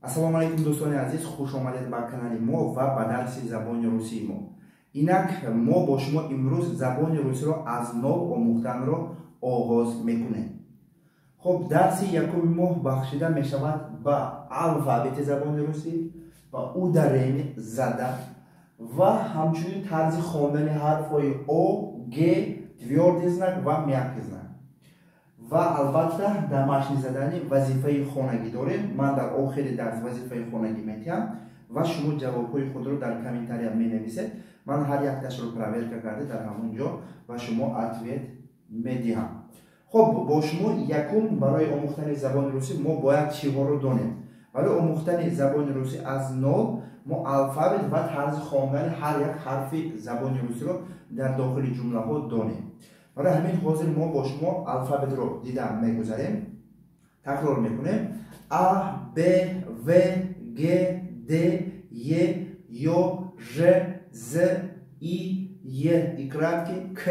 Ассалому алейкум дӯстони азиз, хуш омадед ба канали мо ва ба дарси забони русии мо. Инак мо бо шумо имрӯз забони русиро аз нов омӯхтанро оғоз мекунем. Хуб, дарси якуми мо бахшида мешавад ба алфавити забони русӣ, ба ударени зада ва ҳамчунин тарзи хондани ҳарфҳои о, г, твёрдий знак ва мягкий знак. Ва албатта домашни задани вазифаи хонагӣ дорем. Ман дар охири дарс вазифаи хонагӣ метиҳам ва шумо ҷавобҳои худро дар комментария менависед. Ман ҳар якташро проверка карда дар ҳамон ҷо ва шумо ответ медиҳам. Хуб, бо шумо якум барои омӯхтани забони русӣ мо бояд чиҳоро донем. Барои омӯхтани забони русӣ аз нов мо алфавит ва тарзи хондани ҳар як ҳарфи забони русиро дар дохили ҷумлаҳо донем. Барои ҳамин ҳозир мо бо шумо алфавитро дида мегузарем. Такрор мекунем. А, Б, В, Г, Д, Е, Ё, Ж, З, И, Е и кратки, К,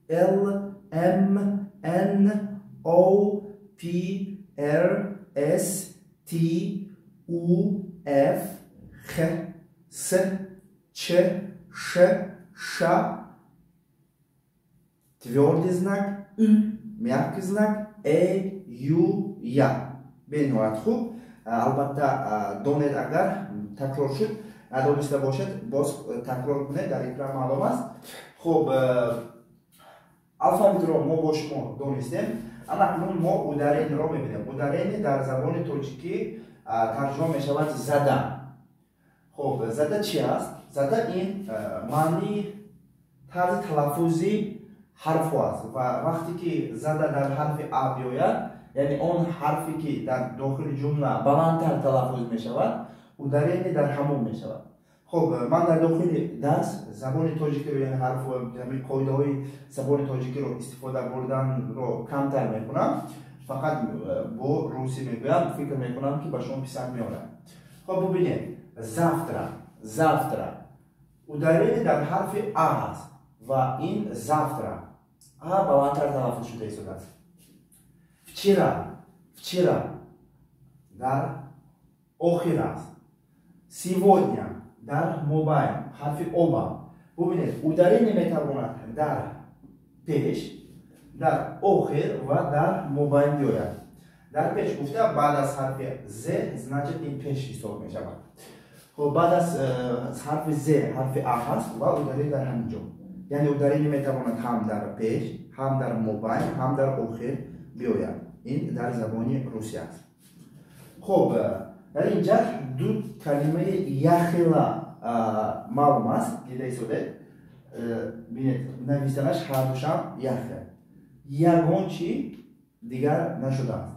Л, М, Н, О, П, Р, С, Т, У, Ф, Х, С, Ч, Ш, Ш, твёрдий знак, Ü, мягкий знак, Ю, Я. Бениҳоят хуб. Албатта донед агар такрор шуд, надониста бошад, боз такрор кунед, дар экран маълум аст. Хуб, алфавитро мо бо шумо донистем. Акнун мо ударениро мебинем. Ударени дар забони тоҷикӣ тарҷума мешавад зада. Хуб, зада чи аст? Зада ин маънии тарзи талаффузи ҳарфҳо аст ва вақте ки зада дар ҳарфи а биёяд, яъне он ҳарфе ки дар дохили ҷумла баландтар талаффуз мешавад, ударение дар ҳамон мешавад. Хуб, ман дар дохили дарс забони тоҷикиро, яъне ҳарфҳо, қоидаҳои забони тоҷикиро истифода бурданро камтар мекунам. Фақат бо русӣ мегӯям, фикр мекунам ки ба шумо писанд меорад. Хуб, бубинед. Завтра, завтра. Ударение дар ҳарфи а аст ва ин завтра. А баландтар талаффуз шуда истодааст. Вчера, вчера дар охир аст. Сегодня дар мобаин, ҳарфи оба. Бубинед, ударение метавонад дар пеш, дар охир ва дар мобаин биёяд. Дар пеш гуфта баъд аз ҳарфи з, значит ин пеш ҳисоб мешавад. Хуб, баъд аз ҳарфи з ҳарфи а ҳаст ва ударение дар ҳамин ҷо. яъне ударение метавонад ҳам дар пеш, ҳам дар мобаин, ҳам дар охир биёяд. Ин дар забони русӣ аст. Хуб, дар ин ҷа ду калимаи яхела маълум аст. дида истодед, бинед, навистанаш ҳардушам яхел. Ягон чи дигар нашудааст.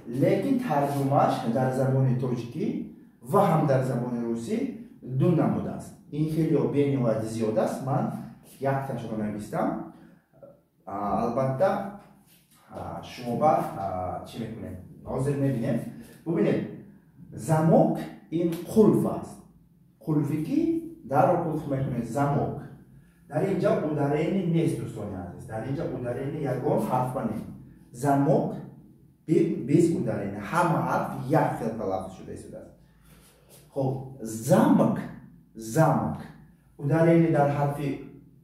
Лекин тарҷумааш дар забони тоҷикӣ ва ҳам дар забони русӣ ду намуд аст. Ин хеле бениҳоят зиёд аст. Ман якташро навистам. Албатта шумо ба чӣ мекунем? Ҳозир мебинем. Бубинед, замок ин қулф аст. Қулфе ки дарро қулф мекунед, замок. Дар ин ҷо ударение нест, дӯстони азиз. Дар ин ҷо ударение ягон ҳарфа нест. Замок без ударения. Ҳама ҳарф як хел талаффуз шуда истодааст. Хуб, замок, замок. Ударение дар ҳарфи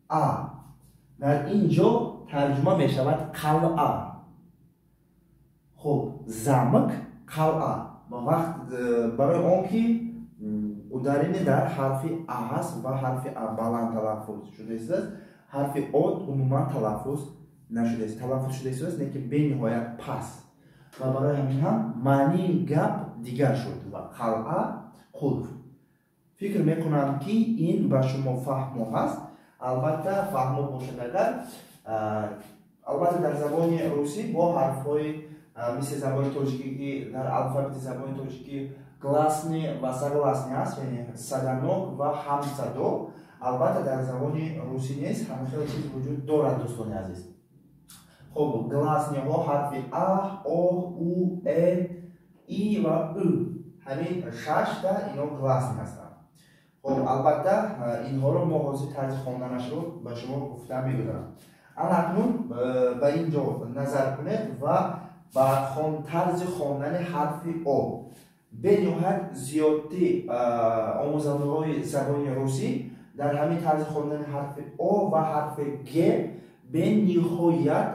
а. Дар ин ҷо тарҷума мешавад қалъа. Хуб, замок, қалъа. Вақт барои он ки ударение дар ҳарфи а аст ва ҳарфи а баланд талаффуз шуда истодааст, ҳарфи о умуман талаффуз нашудааст. Талаффуз шуда истодааст, лекин бениҳоят паст. ва барои ҳамин ҳам маънии гап дигар шуд ва қалъа қулф. фикр мекунам ки ин ба шумо фаҳмо ҳаст. албатта фаҳмо бошад агар албатта дар забони русӣ бо ҳарфҳои мисли забони тоҷикӣ ки дар алфавити забони тоҷикӣ гласни ва согласни аст, яъне саданок ва ҳамсадо. албатта дар забони русӣ нест. ҳамахел чиз вуҷуд дорад, дӯстони азиз. хуб, гласниҳо ҳарфи а, о, у, э, и ва ӯ. ҳамин шашта ино гласни ҳастанд. хуб, албатта инҳоро мо ҳозир тарзи хонданашро ба шумо гуфта мегузарам. акнун ба ин ҷо назар кунед ва ба тарзи хондани ҳарфи о. бениҳоят зиёдтӣ омӯзандаҳои забони русӣ дар ҳамин тарзи хондани ҳарфи о ва ҳарфи г бениҳоят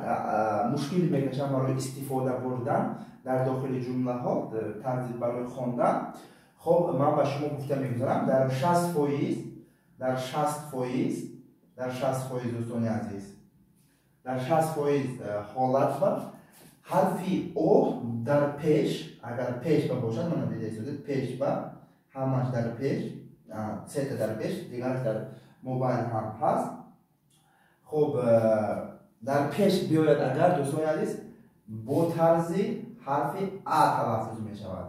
мушкил мекашанд барои истифода бурдан дар дохили ҷумлаҳо тарзи барои хондан. хоб ман ба шумо гуфта мегузарам дар 60% дар 60% дӯстони азиз дар 60% ҳолатҳо ҳарфи о дар пеш агар пеш ба бошад мана дидед пеш ба ҳамаш дар пеш сета дар пеш дигараш дар мобайл ҳам ҳаст. хоб дар пеш биёяд агар дӯстони азиз бо тарзи ҳарфи а талаффуз мешавад.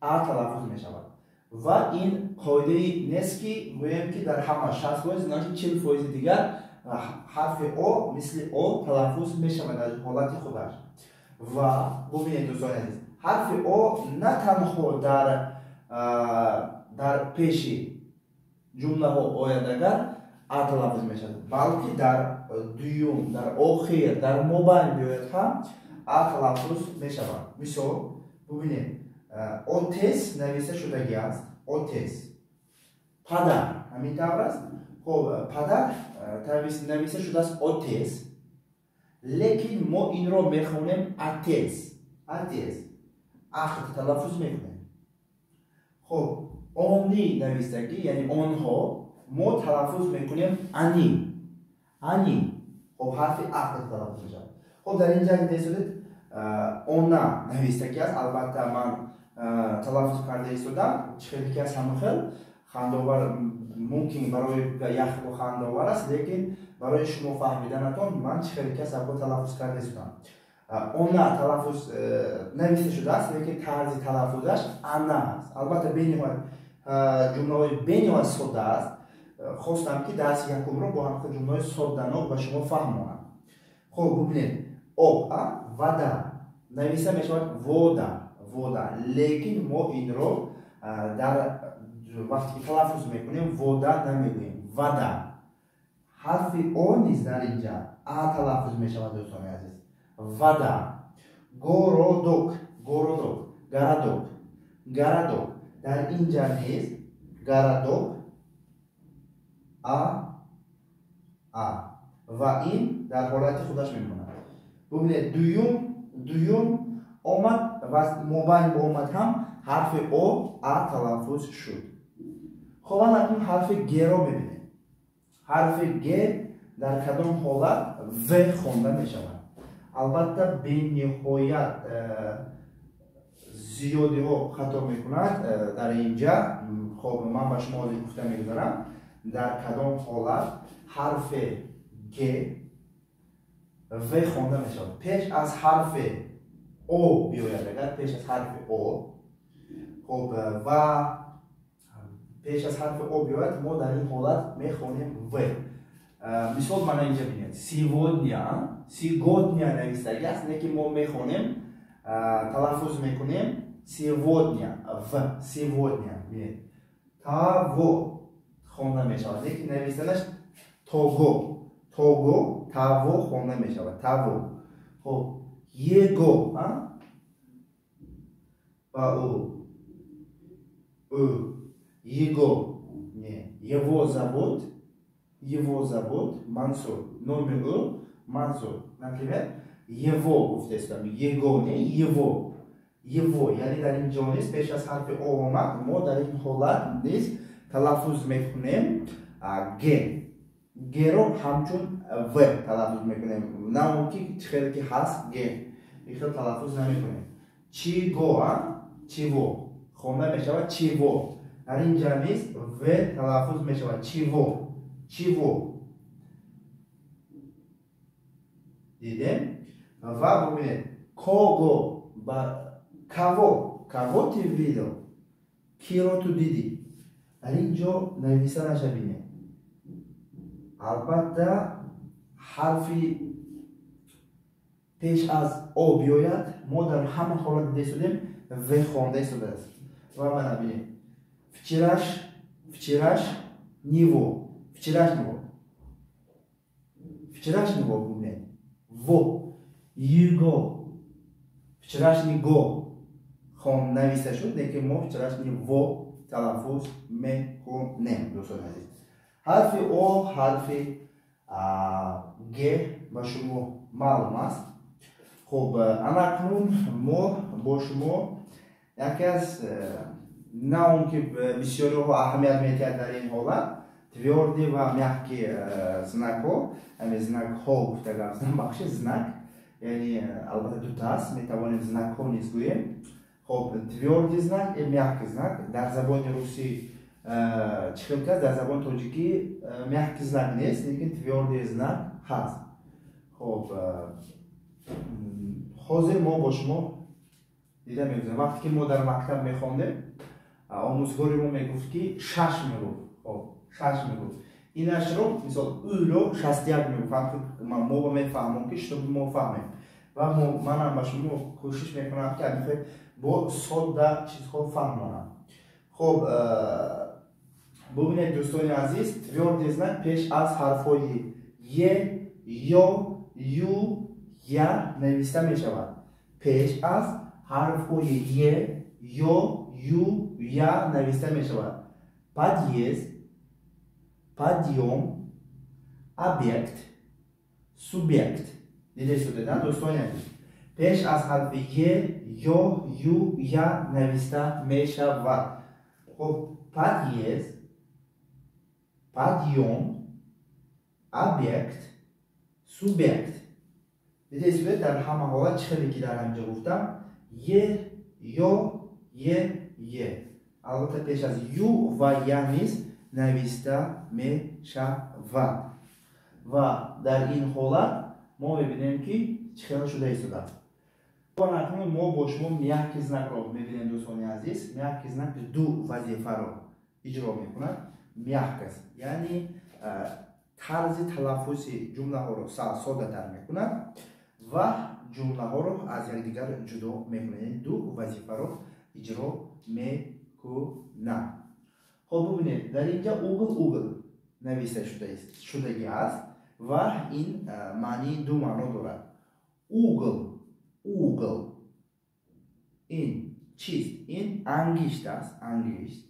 а талаффуз мешавад ва ин қоидаи нест ки гӯем ки дар ҳама 60% значит 40% дигар ҳарфи о мисли о талаффуз мешавад дар ҳолати худаш. ва бубинед дӯстони азиз ҳарфи о на танҳо дар пеши ҷумлаҳо ояд агар а талаффуз мешавад, балки дар дуюм дар охир дар мобайн биёяд ҳам а талаффуз мешавад. мисол бубинед отес нависта шудагӣ аст. отес падар ҳамин тавр аст. хоб падар нависта шудааст отес, лекин мо инро мехонем атес. атес ахт талаффуз мекунем. хоб они навистагӣ яъне онҳо мо талаффуз мекунем ани. ани хоб ҳарфи ахт талаффуз мешавад. хоб дар ин ҷа дидед она навистагӣ аст. албатта ман талаффуз карда истодам чихел ки аст ҳама хел хандовар мумкин барои яхло хандовар аст, лекин барои шумо фаҳмиданатон ман чихел ки аст або талаффуз карда истодам. она талаффуз нависта шудааст, лекин тарзи талаффузаш ана аст. албатта бениҳоят ҷумлаҳои бениҳоят содда аст. хостам ки дарси якумро бо ҳамин ҷумлаҳои содданок ба шумо фаҳмонам. хоб бубинед об вада нависта мешавад вода. вода, лекин мо инро дар вақте ки талаффуз мекунем вода намегӯем. вада ҳарфи о низ дар инҷа а талаффуз мешавад дӯстони азиз. вада городок. городок гарадок. гарадок дар инҷа низ гарадок а ва ин дар ҳолати худаш мемонад. бубинед дуюм омад ва мобайн бо омад ҳам ҳарфи о а талаффуз шуд. хоб акнун ҳарфи геро мебинем. ҳарфи г дар кадом ҳолат в хонда мешавад. албатта бениҳоят зиёдиҳо хато мекунад дар инҷа. хоб ман ба шумо ҳозир гуфта мегузарам дар кадом ҳолат ҳарфи г в хонда мешавад. пеш аз ҳарфи о биёяд агар пеш аз ҳарфи о хоб ва пеш аз ҳарфи о биёяд мо дар ин ҳолат мехонем в. мисол мана инҷа бинед сегодня навистагӣ аст, лекин мо мехонем талаффуз мекунем сегодня в. сегодня бинед таво хонда мешавад, лекин навистанаш того. того таво хонда мешавад. таво. хоб его ба его не его зовут Мансур. номи Мансур. например его гуфтестам его не его. его яъне дар ин ҷо низ пеш аз ҳарфи о омад мо дар ин ҳолат низ талаффуз мекунем г. геро ҳамчун в талаффуз мекунем. на он ки чихел ки ҳаст г ихел талаффуз намекунем. чиго чиво хонда мешавад чиво. дар ин ҷа низ в талаффуз мешавад чиво. чиво дидем. ва бубинед кого ба каво. каго ти видел. киро ту диди. дар ин ҷо нависта нашабинем. албатта ҳарфи пеш аз о биёяд мо дар ҳама ҳолат дида истодем в хонда истодааст. ва мана бинед вчераш него. вчераш него бубинед во. его. вчерашний го хон нависта шуд, лекин мо вчерашний во талаффуз мекунем. Дӯстон азиз, ҳарфи о, ҳарфи г ба шумо маълум аст. хуб, анакнун мо бо шумо яке аз не он ки бисёриҳо аҳамият метиҳад дар ин ҳолат твёрди ва мягки знакҳо, ами знакҳо гуфта гап бахши знак, яъни албатта дута аст, метавонем знакҳо низ гӯем. хуб, твёрди знак и мягки знак дар забони русӣ чӣ хел кас, дар забони тоҷикӣ мягки знак нест, лекин твёрди знак ҳаст. хуб, ҳозир мо бо шумо дида мегузарем, вақте ки мо дар мактаб мехондем, омӯзгори мо мегуфт ки шаш мегуфт. шаш мегуфт. Инашро мисол уро 61 мегуфт. мо мефаҳмем ки чтобы мо фаҳмем. ва манам ба шумо кӯшиш мекунам ки алифе бо содда чизҳо фаҳмонам. хуб, бубинед дӯстони азиз, твёрди знак пеш аз ҳарфҳои е, ё, ю, я нависта мешавад. пеш аз ҳарфҳои е, ё, ю, я нависта мешавад. Подъезд, подъем, объект, субъект. Диде шуда дӯстони азиз, пеш аз ҳарфи е, ё, ю, я нависта мешавад. хуб, подъезд, подъем, объект, субъект. диде шуда дар ҳама ҳолат чӣ хеле ки дар ҳамҷо гуфтам, е, ё, е. албатта пеш аз ю ва я низ нависта мешавад. ва дар ин ҳолат мо мебинем ки чӣ хел шуда истодааст. акнун мо бо шумо мягки знакро мебинем дӯстони азиз. мягки знак ду вазифаро иҷро мекунад. мягкаст, яъни тарзи талаффузи ҷумлаҳоро соддатар мекунад ва ҷумлаҳоро аз якдигар ҷудо мекунад, яъни ду вазифаро иҷро мекунад. хуб, бубинед, дар инҷа угл нависта шудагӣ аст ва ин маънии ду маъно дорад. угл ин чист? ин ангишт аст. ангишт.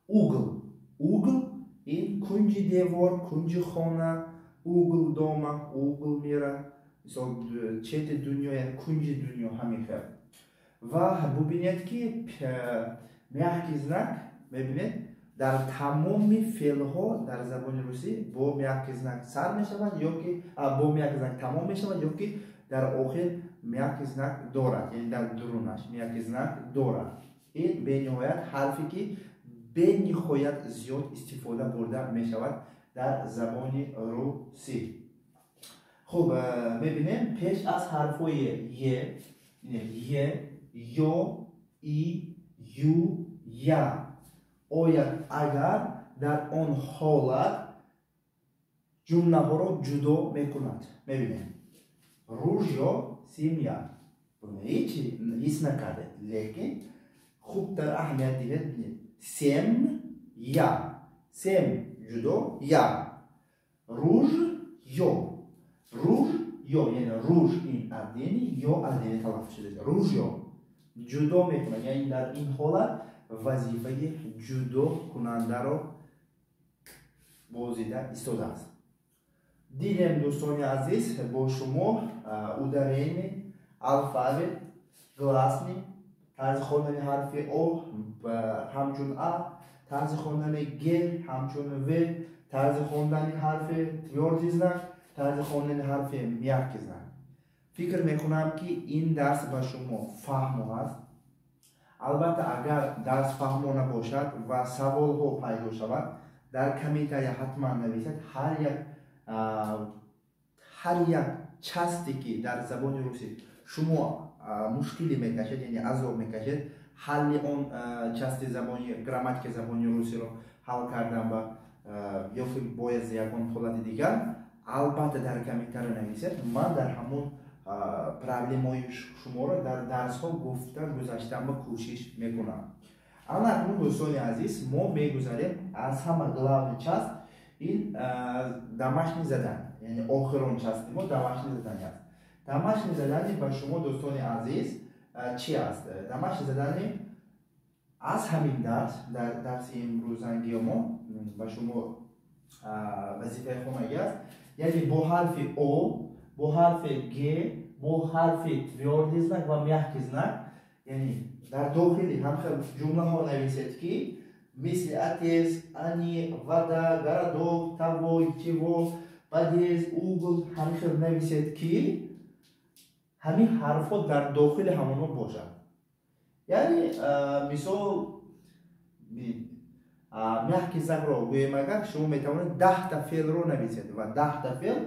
угл ин кунҷи девор, кунҷи хона, угл дома, угл мира, мисол чети дунё, яъни кунҷи дунё, ҳамин хел. ва бубинед ки мягки знак мебинед дар тамоми феълҳо дар забони русӣ бо мягки знак сар мешавад ёки бо мягки знак тамом мешавад ёки дар охир мягки знак дорад, яъни дар дурунаш мягки знак дорад. ин бениҳоят ҳарфе ки бениҳоят зиёд истифода бурда мешавад дар забони русӣ. хуб, мебинем пеш аз ҳарфҳои е, ё, и, ю, я ояд агар дар он ҳолат ҷумлаҳоро ҷудо мекунад. мебинем ружьё, семья. ҳичи ҳис накардед, лекин хубтар аҳамият диҳед. семья, сем ҷудо, я. ружьё, яъни руж ин адени, ё адени талаффуз шуда. ружьё ҷудо мекунад, яъни дар ин ҳолат вазифаи ҷудо кунандаро бозида истодааст. дидем дӯстони азиз, бо шумо ударение, алфавит, гласни, тарзи хондани ҳарфи о ҳамчун а, тарзи хондани г ҳамчун в, тарзи хондани ҳарфи твёрди знак, тарзи хондани ҳарфи мягки знак. фикр мекунам ки ин дарс ба шумо фаҳмо аст. албатта агар дарс фаҳмо набошад ва саволҳо пайдо шавад, дар комментария ҳатман нависед. ҳар як часте ки дар забони русӣ шумо мушкилӣ мекашед, яъни азоб мекашед, ҳалли он части забони грамматикаи забони русиро ҳал кардан ба ёки бояз ягон ҳолати дигар, албатта дар комментария нависед. ман дар ҳамон проблемаҳои шуморо дар дарсҳо гуфта гузаштан ба кӯшиш мекунам. анакнун дӯстони азиз, мо мегузарем аз ҳама главни част ин домашни задание, яъни охирон части мо домашни задание аст. домашни задание ба шумо дӯстони азиз چی است؟ دمش زدن از همین درس امروز انگیومو و شما وظیفه خونگی است. یعنی با حرف او، با حرف گ، با حرف تвердый знак و мягкий знак، یعنی در داخلی هم جمله ها نویسید که مثل اتیز، انی، вода, городок, того, чего, подъезд, угол همین نویسید که همین حرفا در داخل همونو باشد. یعنی مثال мягкий знак رو گویم اگر شما میتوانید 10 تا فعل رو نویسید و 10 تا فعل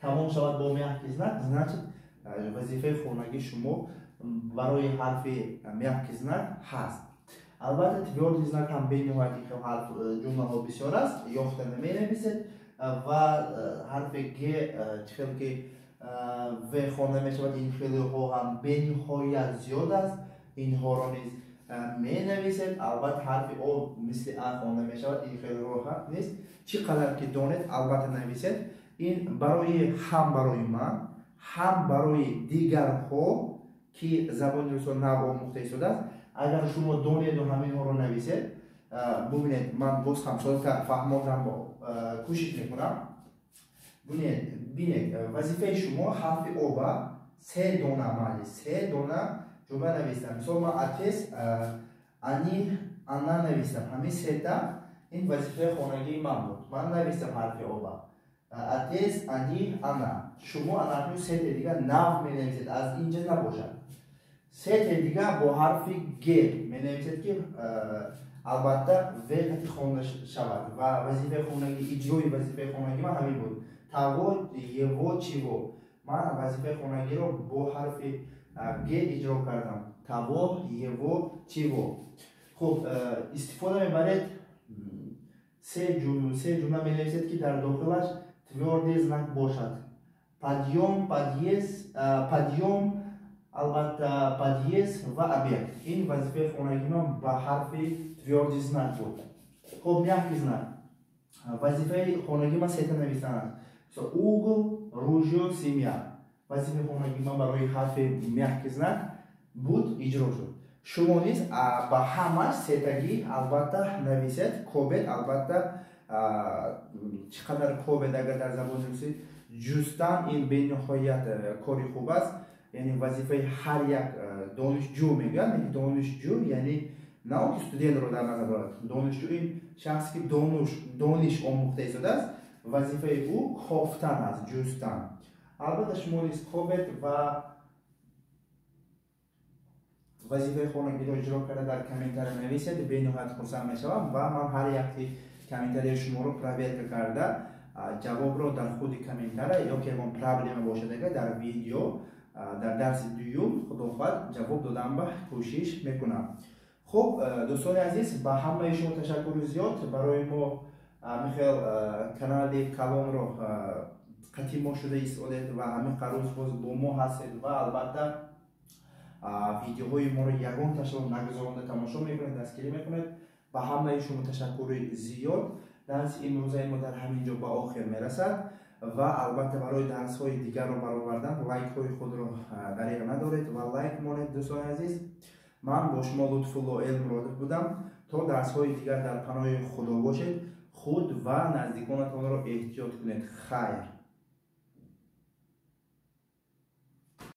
تمام شود با mягкий знак، значит وظیفه خانگی شما برای حرف mягкий знак هست. البته تвердый знак هم به نهایت حرف جمله ها بسیار است، یافته نمی‌نویسید و حرف گ خیلی که و خوانده میشود این خیلی ها هم به نهایت زیاد است، اینها را نیز می‌نویسید. البته حرف او مثل ا خوانده میشود، این خیلی راحت نیست، چقدر که دانید البته نویسید. این برای هم برای من هم برای دیگرها که زبان رسول نو آموخته شده است. اگر شما دانید و همین ها رو نویسید، ببینید من باز هم شاید که فهماندم کوشش میکنم. ببینید وظیفه شما حرف او با 3 دانه مالی 3 دانه جمله نویسم. مثلا من اتیس، انی، انا نویسم. همین 3 تا این وظیفه خانگی من بود. من نویسم حرف او با اتیس، انی، انا. شما انا 3 تا دیگه نو می نویسید، از اینجا نباشد. 3 تا دیگه با حرف گ می نویسید که البته وقتی خونده شود و وظیفه خانگی اجرای وظیفه خانگی من همین بود. تاو، یو، چیو. من وظیفه خانگی رو با حرف گ اجرا کردم. تاو، یو، چیو. خب استفاده میبرید 3 جمله می نویسید که در داخلش تвердый знак باشد. подъем، подъезд، подъем، البته подъезд و объект. این وظیفه خانگی من با حرف تвердый знак بود. خب mягкий знак. وظیفه خانگی من 3 تا نوشتن است. угол، ружье، семья. وظیفه خانگی من برای حرف mягкий знак بود اجرا شد. شما نیز با همه 3 تایی البته نویسید. کوبت البته چقدر کوبت اگر در زبان روسی جستن این به نهایت کاری خوب است. یعنی وظیفه هر یک دانشجو میگن، دانشجو یعنی نه اون که استودنت رو در نظر دارد. دانشجو این شخصی که دانش آموخته شده است، وظیفه او خفتن است، جستن. البته شما نیز کوبت و وظیفه خانگی رو اجرا کرده در کامنتار نویسید، به نهایت خرسند میشوم و من هر یک کامنتار شما رو پروایت کرده جواب رو در خود کامنتار یا که اون پرابلم باشه در ویدیو در درس دوم خداوند جواب دادن به کوشش میکنم. خب دوستان عزیز، با همه شما تشکر زیاد. برای ما میخواد کانال کلام رو قطعی ما شده ایستادید و همین قرار باز با ما هستید و البته ویدیوهای ما رو یگان تشکر نگذارنده تماشا میکنید، دستگیری میکنید. با همه شما تشکر زیاد. درس امروزه ما در همینجا به آخر میرسد و البته برای درس های دیگر رو برآوردن لایک های خود رو دریغ ندارید و لایک مانید. دوستان عزیز، من با شما لطف‌الله علم رادف بودم. تا درس های دیگر در پناه خدا باشید. خود و نزدیکانتان رو احتیاط کنید. خیر.